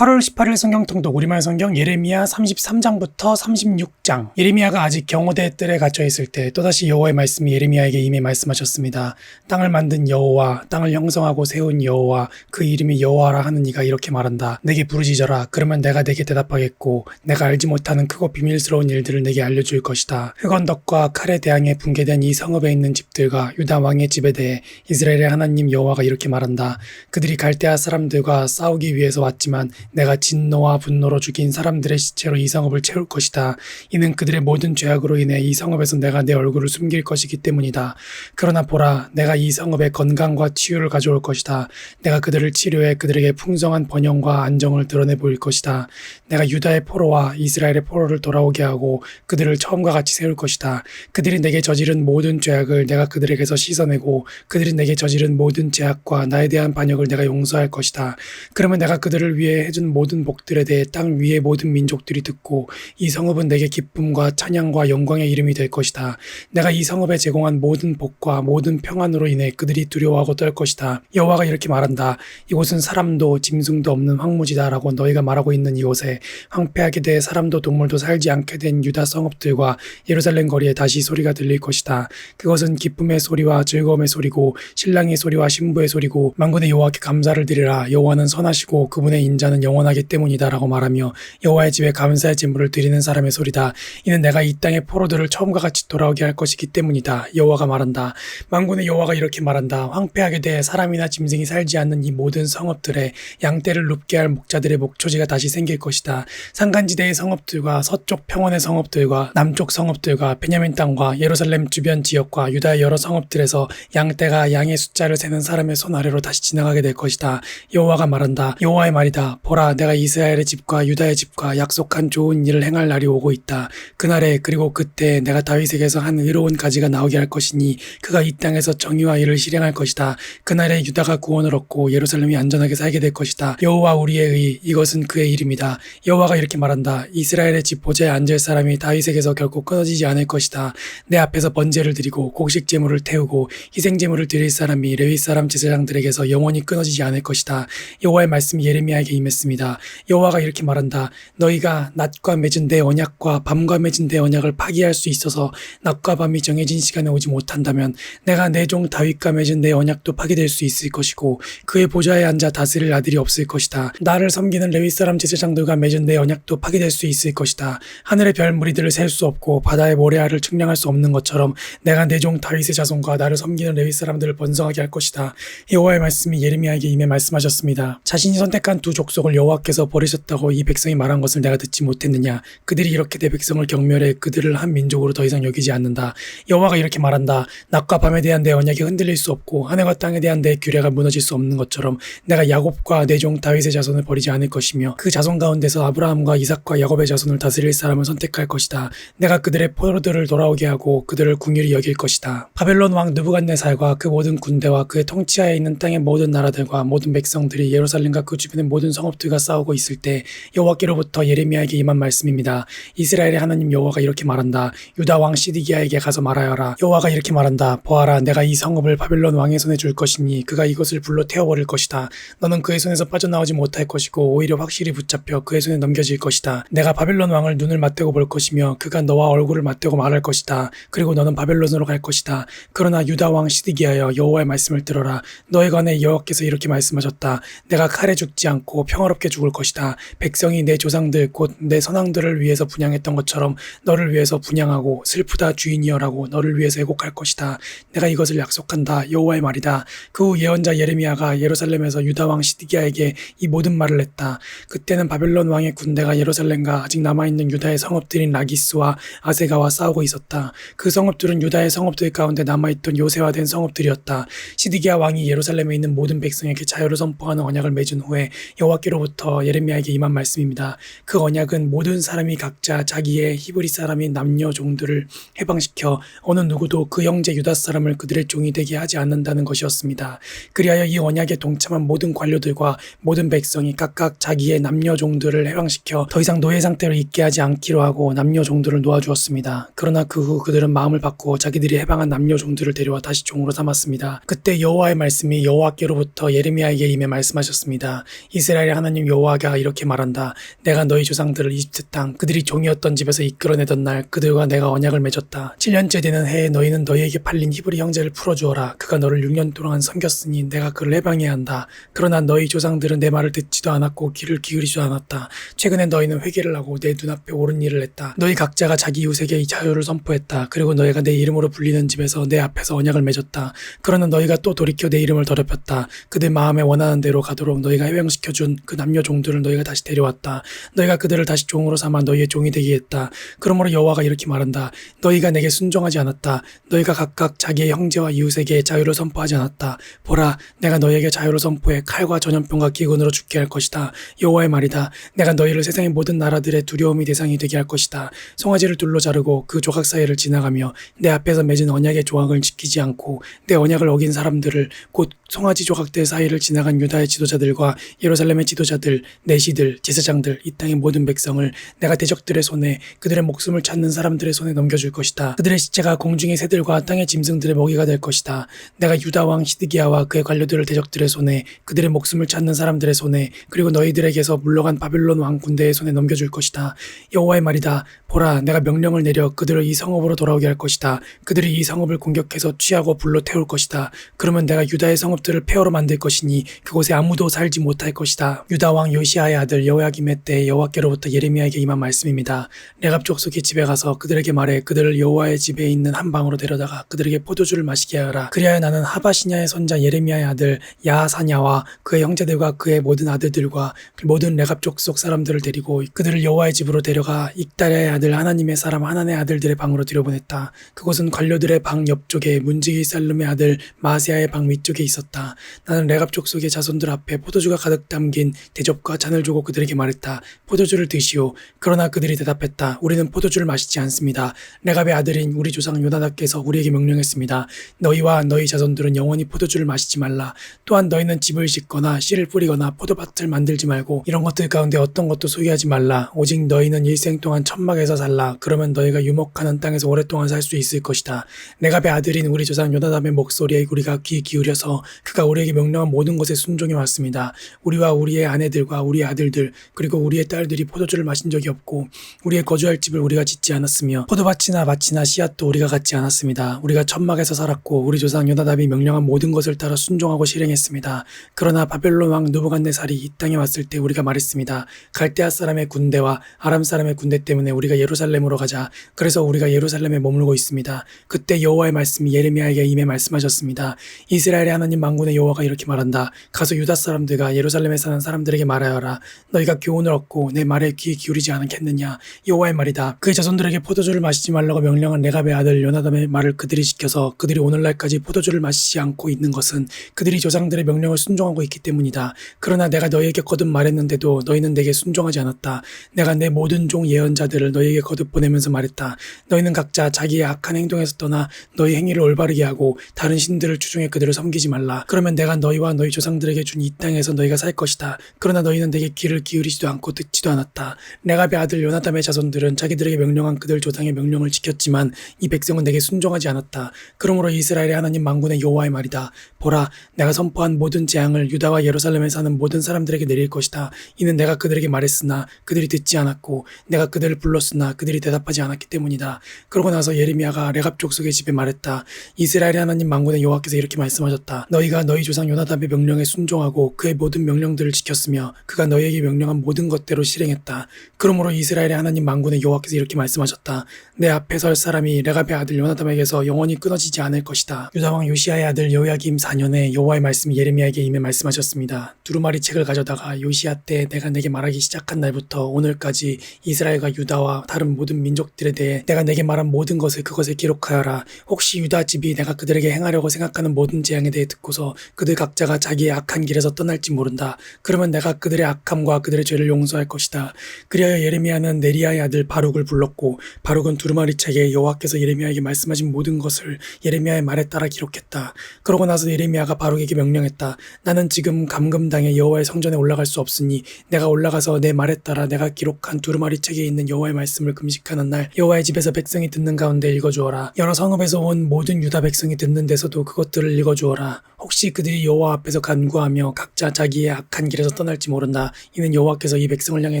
8월 18일 성경통독 우리말 성경 예레미야 33장부터 36장. 예레미야가 아직 경호대 뜰에 갇혀 있을 때 또다시 여호와의 말씀이 예레미야에게 임해 말씀하셨습니다. 땅을 만든 여호와, 땅을 형성하고 세운 여호와, 그 이름이 여호와라 하는 이가 이렇게 말한다. 내게 부르짖어라. 그러면 내가 내게 대답하겠고 내가 알지 못하는 크고 비밀스러운 일들을 내게 알려줄 것이다. 흑언덕과 칼에 대항해 붕괴된 이 성읍에 있는 집들과 유다 왕의 집에 대해 이스라엘의 하나님 여호와가 이렇게 말한다. 그들이 갈대아 사람들과 싸우기 위해서 왔지만 내가 진노와 분노로 죽인 사람들의 시체로 이 성읍을 채울 것이다. 이는 그들의 모든 죄악으로 인해 이 성읍에서 내가 내 얼굴을 숨길 것이기 때문이다. 그러나 보라, 내가 이 성읍에 건강과 치유를 가져올 것이다. 내가 그들을 치료해 그들에게 풍성한 번영과 안정을 드러내 보일 것이다. 내가 유다의 포로와 이스라엘의 포로를 돌아오게 하고 그들을 처음과 같이 세울 것이다. 그들이 내게 저지른 모든 죄악을 내가 그들에게서 씻어내고 그들이 내게 저지른 모든 죄악과 나에 대한 반역을 내가 용서할 것이다. 그러면 내가 그들을 위해 해준 모든 복들에 대해 땅 위의 모든 민족들이 듣고 이 성읍은 내게 기쁨과 찬양과 영광의 이름이 될 것이다. 내가 이 성읍에 제공한 모든 복과 모든 평안으로 인해 그들이 두려워하고 떨 것이다. 여호와가 이렇게 말한다. 이곳은 사람도 짐승도 없는 황무지다라고 너희가 말하고 있는 이곳에 황폐하게 돼 사람도 동물도 살지 않게 된 유다 성읍들과 예루살렘 거리에 다시 소리가 들릴 것이다. 그것은 기쁨의 소리와 즐거움의 소리고 신랑의 소리와 신부의 소리고 만군의 여호와께 감사를 드리라. 여호와는 선하시고 그분의 인자는 영원하기 때문이다라고 말하며 여호와의 집에 감사의 제물을 드리는 사람의 소리다. 이는 내가 이 땅의 포로들을 처음과 같이 돌아오게 할 것이기 때문이다. 여호와가 말한다. 만군의 여호와가 이렇게 말한다. 황폐하게 돼 사람이나 짐승이 살지 않는 이 모든 성읍들에 양떼를 눕게 할 목자들의 목초지가 다시 생길 것이다. 산간지대의 성읍들과 서쪽 평원의 성읍들과 남쪽 성읍들과 베냐민 땅과 예루살렘 주변 지역과 유다의 여러 성읍들에서 양떼가 양의 숫자를 세는 사람의 손 아래로 다시 지나가게 될 것이다. 여호와가 말한다. 여호와의 말이다. 보라, 내가 이스라엘의 집과 유다의 집과 약속한 좋은 일을 행할 날이 오고 있다. 그날에 그리고 그때 내가 다윗에게서 한 의로운 가지가 나오게 할 것이니 그가 이 땅에서 정의와 일을 실행할 것이다. 그날에 유다가 구원을 얻고 예루살렘이 안전하게 살게 될 것이다. 여호와 우리의 의, 이것은 그의 이름이다. 여호와가 이렇게 말한다. 이스라엘의 집 보좌에 앉을 사람이 다윗에게서 결코 끊어지지 않을 것이다. 내 앞에서 번제를 드리고 곡식 제물을 태우고 희생 제물을 드릴 사람이 레위 사람 제사장들에게서 영원히 끊어지지 않을 것이다. 여호와의 말씀이 예레미야에게 임했습니다. 여호와가 이렇게 말한다. 너희가 낮과 맺은 내 언약과 밤과 맺은 내 언약을 파기할 수 있어서 낮과 밤이 정해진 시간에 오지 못한다면 내가 내 종 다윗과 맺은 내 언약도 파기될 수 있을 것이고 그의 보좌에 앉아 다스릴 아들이 없을 것이다. 나를 섬기는 레위 사람 제사장들과 맺은 내 언약도 파기될 수 있을 것이다. 하늘의 별 무리들을 셀 수 없고 바다의 모래알을 측량할 수 없는 것처럼 내가 내 종 다윗의 자손과 나를 섬기는 레위 사람들을 번성하게 할 것이다. 여호와의 말씀이 예레미야에게 임해 말씀하셨습니다. 자신이 선택한 두 족속을 여호와께서 버리셨다고 이 백성이 말한 것을 내가 듣지 못했느냐. 그들이 이렇게 내 백성을 경멸해 그들을 한 민족으로 더 이상 여기지 않는다. 여호와가 이렇게 말한다. 낮과 밤에 대한 내 언약이 흔들릴 수 없고 하늘과 땅에 대한 내 규례가 무너질 수 없는 것처럼 내가 야곱과 내 종 다윗의 자손을 버리지 않을 것이며 그 자손 가운데서 아브라함과 이삭과 야곱의 자손을 다스릴 사람을 선택할 것이다. 내가 그들의 포로들을 돌아오게 하고 그들을 궁휼히 여길 것이다. 바벨론 왕 느부갓네살과 그 모든 군대와 그의 통치하에 있는 땅의 모든 나라들과 모든 백성들이 예루살렘과 그 주변의 모든 성읍들과 싸우고 있을 때 여호와께로부터 예레미야에게 임한 말씀입니다. 이스라엘의 하나님 여호와가 이렇게 말한다. 유다 왕 시드기야에게 가서 말하여라. 여호와가 이렇게 말한다. 보아라, 내가 이 성읍을 바벨론 왕의 손에 줄 것이니 그가 이것을 불로 태워버릴 것이다. 너는 그의 손에서 빠져나오지 못할 것이고 오히려 확실히 붙잡혀 그의 손에 넘겨질 것이다. 내가 바벨론 왕을 눈을 맞대고 볼 것이며 그가 너와 얼굴을 맞대고 말할 것이다. 그리고 너는 바벨론으로 갈 것이다. 그러나 유다 왕 시드기야여, 여호와의 말씀을 들어라. 너에 관해 여호와께서 이렇게 말씀하셨다. 내가 칼에 죽지 않고 평화롭게 죽을 것이다. 백성이 내 조상들 곧 내 선왕들을 위해서 분향했던 것처럼 너를 위해서 분향하고 슬프다 주인이여라고 너를 위해서 애곡할 것이다. 내가 이것을 약속한다. 여호와의 말이다. 그 후 예언자 예레미야가 예루살렘에서 유다 왕 시드기야에게 이 모든 말을 했다. 그때는 바벨론 왕의 군대가 예루살렘과 아직 남아있는 유다의 성읍들인 라기스와 아세가와 싸우고 있었다. 그 성읍들은 유다의 성읍들 가운데 남아있던 요새화된 성읍들이었다. 시드기야 왕이 예루살렘에 있는 모든 백성에게 자유를 선포하는 언약을 맺은 후에 여호와께로부터 예레미야에게 임한 말씀입니다. 그 언약은 모든 사람이 각자 자기의 히브리 사람인 남녀 종들을 해방시켜 어느 누구도 그 형제 유다 사람을 그들의 종이 되게 하지 않는다는 것이었습니다. 그리하여 이 언약에 동참한 모든 관료들과 모든 백성이 각각 자기의 남녀 종들을 해방시켜 더 이상 노예 상태로 있게 하지 않기로 하고 남녀 종들을 놓아주었습니다. 그러나 그 후 그들은 마음을 바꾸어 자기들이 해방한 남녀 종들을 데려와 다시 종으로 삼았습니다. 그때 여호와의 말씀이 여호와께로부터 예레미야에게 임해 말씀하셨습니다. 이스라엘의 하나님 하나님 여호와가 이렇게 말한다. 내가 너희 조상들을 이집트 땅 그들이 종이었던 집에서 이끌어내던 날 그들과 내가 언약을 맺었다. 7년째 되는 해에 너희는 너희에게 팔린 히브리 형제를 풀어주어라. 그가 너를 6년 동안 섬겼으니 내가 그를 해방해야 한다. 그러나 너희 조상들은 내 말을 듣지도 않았고 귀를 기울이지도 않았다. 최근에 너희는 회개를 하고 내 눈앞에 옳은 일을 했다. 너희 각자가 자기 이웃에게 이 자유를 선포했다. 그리고 너희가 내 이름으로 불리는 집에서 내 앞에서 언약을 맺었다. 그러나 너희가 또 돌이켜 내 이름을 더럽혔다. 그들 마음에 원하는 대로 가도록 너희가 해방시켜준 그 남녀 종들을 너희가 다시 데려왔다. 너희가 그들을 다시 종으로 삼아 너희의 종이 되게 했다. 그러므로 여호와가 이렇게 말한다. 너희가 내게 순종하지 않았다. 너희가 각각 자기의 형제와 이웃에게 자유를 선포하지 않았다. 보라, 내가 너희에게 자유를 선포해 칼과 전염병과 기근으로 죽게 할 것이다. 여호와의 말이다. 내가 너희를 세상의 모든 나라들의 두려움이 대상이 되게 할 것이다. 송아지를 둘로 자르고 그 조각 사이를 지나가며 내 앞에서 맺은 언약의 조항을 지키지 않고 내 언약을 어긴 사람들을 곧 송아지 조각들 사이를 지나간 유다의 지도자들과 예루살렘의 지도자들, 내시들, 제사장들, 이 땅의 모든 백성을 내가 대적들의 손에 그들의 목숨을 찾는 사람들의 손에 넘겨줄 것이다. 그들의 시체가 공중의 새들과 땅의 짐승들의 먹이가 될 것이다. 내가 유다 왕 시드기야와 그의 관료들을 대적들의 손에 그들의 목숨을 찾는 사람들의 손에 그리고 너희들에게서 물러간 바벨론 왕 군대의 손에 넘겨줄 것이다. 여호와의 말이다. 보라, 내가 명령을 내려 그들을 이 성읍으로 돌아오게 할 것이다. 그들이 이 성읍을 공격해서 취하고 불로 태울 것이다. 그러면 내가 유다의 성읍들을 폐허로 만들 것이니 그곳에 아무도 살지 못할 것이다. 유다 왕 요시아의 아들 여호야김의 때 여호와께로부터 예레미야에게 임한 말씀입니다. 레갑 족속의 집에 가서 그들에게 말해 그들을 여호와의 집에 있는 한 방으로 데려다가 그들에게 포도주를 마시게 하라. 그리하여 나는 하바시냐의 손자 예레미야의 아들 야하사냐와 그의 형제들과 그의 모든 아들들과 모든 레갑 족속 사람들을 데리고 그들을 여호와의 집으로 데려가 익다랴의 아들 하나님의 사람 하나의 아들들의 방으로 들여보냈다. 그곳은 관료들의 방 옆쪽에 문지기 살룸의 아들 마세야의 방 위쪽에 있었다. 나는 레갑 족속의 자손들 앞에 포도주가 가득 담긴 대접과 잔을 주고 그들에게 말했다. 포도주를 드시오. 그러나 그들이 대답했다. 우리는 포도주를 마시지 않습니다. 레갑의 아들인 우리 조상 요나답께서 우리에게 명령했습니다. 너희와 너희 자손들은 영원히 포도주를 마시지 말라. 또한 너희는 집을 짓거나 씨를 뿌리거나 포도밭을 만들지 말고 이런 것들 가운데 어떤 것도 소유하지 말라. 오직 너희는 일생 동안 천막에서 살라. 그러면 너희가 유목하는 땅에서 오랫동안 살 수 있을 것이다. 레갑의 아들인 우리 조상 요나답의 목소리에 우리가 귀 기울여서 그가 우리에게 명령한 모든 것에 순종해 왔습니다. 우리와 우리의 아내들과 우리의 아들들 그리고 우리의 딸들이 포도주를 마신 적이 없고 우리의 거주할 집을 우리가 짓지 않았으며 포도밭이나 밭이나 씨앗도 우리가 갖지 않았습니다. 우리가 천막에서 살았고 우리 조상 요나답이 명령한 모든 것을 따라 순종하고 실행했습니다. 그러나 바벨론 왕 느부갓네살이 이 땅에 왔을 때 우리가 말했습니다. 갈대아 사람의 군대와 아람 사람의 군대 때문에 우리가 예루살렘으로 가자. 그래서 우리가 예루살렘에 머물고 있습니다. 그때 여호와의 말씀이 예레미야에게 임해 말씀하셨습니다. 이스라엘의 하나님 만군의 여호와가 이렇게 말한다. 가서 유다 사람들과 예루살렘에 사는 사람들에게 말하여라. 너희가 교훈을 얻고 내 말에 귀 기울이지 않겠느냐. 여호와의 말이다. 그의 자손들에게 포도주를 마시지 말라고 명령한 레갑의 아들 요나답의 말을 그들이 지켜서 그들이 오늘날까지 포도주를 마시지 않고 있는 것은 그들이 조상들의 명령을 순종하고 있기 때문이다. 그러나 내가 너희에게 거듭 말했는데도 너희는 내게 순종하지 않았다. 내가 내 모든 종 예언자들을 너희에게 거듭 보내면서 말했다. 너희는 각자 자기의 악한 행동에서 떠나 너희 행위를 올바르게 하고 다른 신들을 추종해 그들을 섬기지 말라. 그러면 내가 너희와 너희 조상들에게 준 이 땅에서 너희가 살 것이다. 그러나 너희는 내게 귀를 기울이지도 않고 듣지도 않았다. 레갑의 아들 요나답의 자손들은 자기들에게 명령한 그들 조상의 명령을 지켰지만 이 백성은 내게 순종하지 않았다. 그러므로 이스라엘의 하나님 만군의 여호와의 말이다. 보라, 내가 선포한 모든 재앙을 유다와 예루살렘에 사는 모든 사람들에게 내릴 것이다. 이는 내가 그들에게 말했으나 그들이 듣지 않았고 내가 그들을 불렀으나 그들이 대답하지 않았기 때문이다. 그러고 나서 예레미야가 레갑 족속의 집에 말했다. 이스라엘의 하나님 만군의 여호와께서 이렇게 말씀하셨다. 너희가 너희 조상 요나답의 명령에 순종하고 그의 모든 명령들을 지켰으며 그가 너희에게 명령한 모든 것대로 실행했다. 그러므로 이스라엘의 하나님 만군의 여호와께서 이렇게 말씀하셨다. 내 앞에 설 사람이 레갑의 아들 요나답에게서 영원히 끊어지지 않을 것이다. 유다 왕 요시아의 아들 여호야김 4년에 여호와의 말씀이 예레미야에게 임해 말씀하셨습니다. 두루마리 책을 가져다가 요시아 때 내가 내게 말하기 시작한 날부터 오늘까지 이스라엘과 유다와 다른 모든 민족들에 대해 내가 내게 말한 모든 것을 그것에 기록하여라. 혹시 유다 집이 내가 그들에게 행하려고 생각하는 모든 재앙에 대해 듣고서 그들 각자가 자기의 악한 길에서 떠날지 모른다. 그러면 내가 그들의 악함과 그들의 죄를 용서할 것이다. 그리하여 예레미야는 네리야의 아들 바룩을 불렀고 바룩은 두루마리 책에 여호와께서 예레미야에게 말씀하신 모든 것을 예레미야의 말에 따라 기록했다. 그러고 나서 예레미야가 바룩에게 명령했다. 나는 지금 감금당해 여호와의 성전에 올라갈 수 없으니 내가 올라가서 내 말에 따라 내가 기록한 두루마리 책에 있는 여호와의 말씀을 금식하는 날 여호와의 집에서 백성이 듣는 가운데 읽어주어라. 여러 성읍에서 온 모든 유다 백성이 듣는 데서도 그것들을 읽어주어라. 혹시 그들이 여호와 앞에서 간구하며 각자 자기의 악한 길에서 떠날 선포할지 모른다. 이는 여호와께서 이 백성을 향해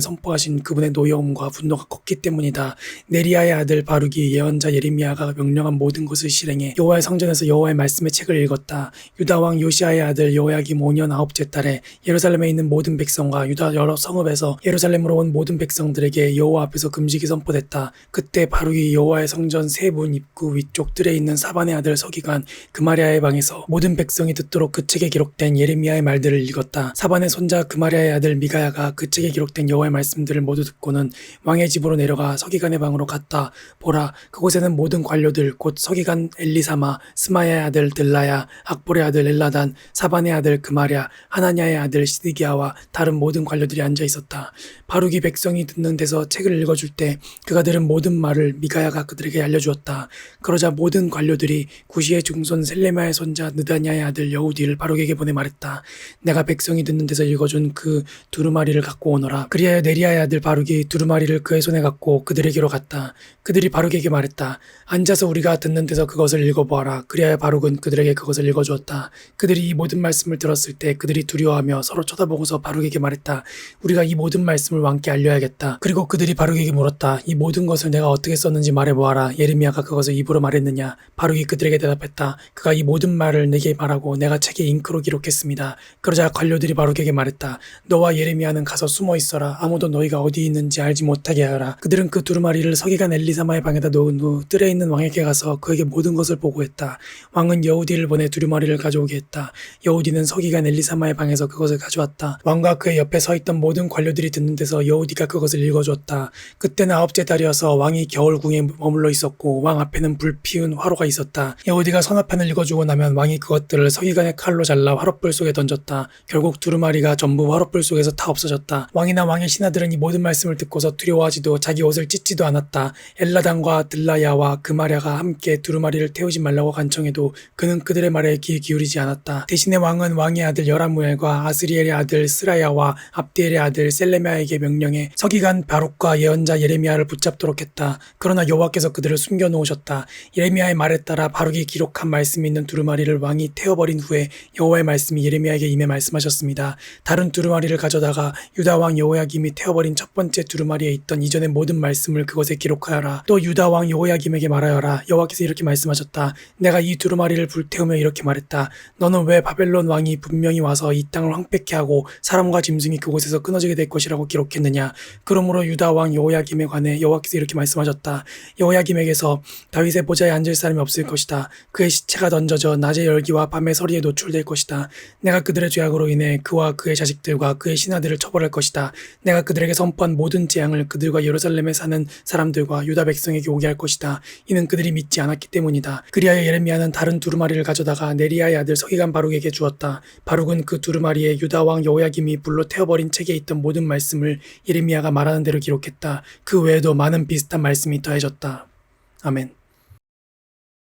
선포하신 그분의 노여움과 분노가 컸기 때문이다. 네리야의 아들 바룩이 예언자 예레미야가 명령한 모든 것을 실행해 여호와의 성전에서 여호와의 말씀의 책을 읽었다. 유다 왕 요시아의 아들 여호야김 5년 9째 달에 예루살렘에 있는 모든 백성과 유다 여러 성읍에서 예루살렘으로 온 모든 백성들에게 여호와 앞에서 금식이 선포됐다. 그때 바룩이 여호와의 성전 세 문 입구 위쪽 뜰에 있는 사반의 아들 서기관 그마랴의 방에서 모든 백성이 듣도록 그 책에 기록된 예레미야의 말들을 읽었다. 사반의 손자 그마랴의 아들 미가야가 그 책에 기록된 여호와의 말씀들을 모두 듣고는 왕의 집으로 내려가 서기관의 방으로 갔다. 보라, 그곳에는 모든 관료들 곧 서기관 엘리사마, 스마야의 아들 들라야, 악볼의 아들 엘라단, 사반의 아들 그마랴, 하나냐의 아들 시드기야와 다른 모든 관료들이 앉아 있었다. 바룩이 백성이 듣는 데서 책을 읽어줄 때 그가 들은 모든 말을 미가야가 그들에게 알려주었다. 그러자 모든 관료들이 구시의 중손 셀레마의 손자 느다냐의 아들 여우디를 바룩에게 보내 말했다. 내가 백성이 듣는 데서 읽어준 그 두루마리를 갖고 오너라. 그리하여 네리야의 아들 바룩이 두루마리를 그의 손에 갖고 그들에게로 갔다. 그들이 바룩에게 말했다. 앉아서 우리가 듣는 데서 그것을 읽어보아라. 그리하여 바룩은 그들에게 그것을 읽어주었다. 그들이 이 모든 말씀을 들었을 때 그들이 두려워하며 서로 쳐다보고서 바룩에게 말했다. 우리가 이 모든 말씀을 왕께 알려야겠다. 그리고 그들이 바룩에게 물었다. 이 모든 것을 내가 어떻게 썼는지 말해보아라. 예레미야가 그것을 입으로 말했느냐. 바룩이 그들에게 대답했다. 그가 이 모든 말을 내게 말하고 내가 책에 잉크로 기록했습니다. 그러자 관료들이 바룩에게 말했다. 너와 예레미야는 가서 숨어 있어라. 아무도 너희가 어디 있는지 알지 못하게 하라. 그들은 그 두루마리를 서기관 엘리사마의 방에다 놓은 후 뜰에 있는 왕에게 가서 그에게 모든 것을 보고했다. 왕은 여우디를 보내 두루마리를 가져오게 했다. 여우디는 서기관 엘리사마의 방에서 그것을 가져왔다. 왕과 그의 옆에 서 있던 모든 관료들이 듣는 데서 여우디가 그것을 읽어주었다. 그때는 9째 달이어서 왕이 겨울궁에 머물러 있었고 왕 앞에는 불 피운 화로가 있었다. 여우디가 서너편을 읽어주고 나면 왕이 그것들을 서기관의 칼로 잘라 화롯불 속에 던졌다. 결국 두루마리가 전부 화롯불 속에서 다 없어졌다. 왕이나 왕의 신하들은 이 모든 말씀을 듣고서 두려워하지도 자기 옷을 찢지도 않았다. 엘라단과 들라야와 그마랴가 함께 두루마리를 태우지 말라고 간청해도 그는 그들의 말에 귀 기울이지 않았다. 대신에 왕은 왕의 아들 여라무엘과 아스리엘의 아들 스라야와 압디엘의 아들 셀레미야에게 명령해 서기관 바룩과 예언자 예레미야를 붙잡도록 했다. 그러나 여호와께서 그들을 숨겨놓으셨다. 예레미야의 말에 따라 바룩이 기록한 말씀이 있는 두루마리를 왕이 태워버린 후에 여호와의 말씀이 예레미야에게 임해 말씀하셨습니다. 다른 두루마리를 가져다가 유다 왕 여호야김이 태워버린 첫 번째 두루마리에 있던 이전의 모든 말씀을 그것에 기록하여라. 또 유다 왕 여호야김에게 말하여라. 여호와께서 이렇게 말씀하셨다. 내가 이 두루마리를 불태우며 이렇게 말했다. 너는 왜 바벨론 왕이 분명히 와서 이 땅을 황폐케 하고 사람과 짐승이 그곳에서 끊어지게 될 것이라고 기록했느냐. 그러므로 유다 왕 여호야김에 관해 여호와께서 이렇게 말씀하셨다. 여호야김에게서 다윗의 보좌에 앉을 사람이 없을 것이다. 그의 시체가 던져져 낮의 열기와 밤의 서리에 노출될 것이다. 내가 그들의 죄악으로 인해 그와 그의 자식들과 그의 신하들을 처벌할 것이다. 내가 그들에게 선포한 모든 재앙을 그들과 예루살렘에 사는 사람들과 유다 백성에게 오게 할 것이다. 이는 그들이 믿지 않았기 때문이다. 그리하여 예레미야는 다른 두루마리를 가져다가 네리야의 아들 서기관 바룩에게 주었다. 바룩은 그 두루마리에 유다 왕 여호야김이 불로 태워버린 책에 있던 모든 말씀을 예레미야가 말하는 대로 기록했다. 그 외에도 많은 비슷한 말씀이 더해졌다. 아멘.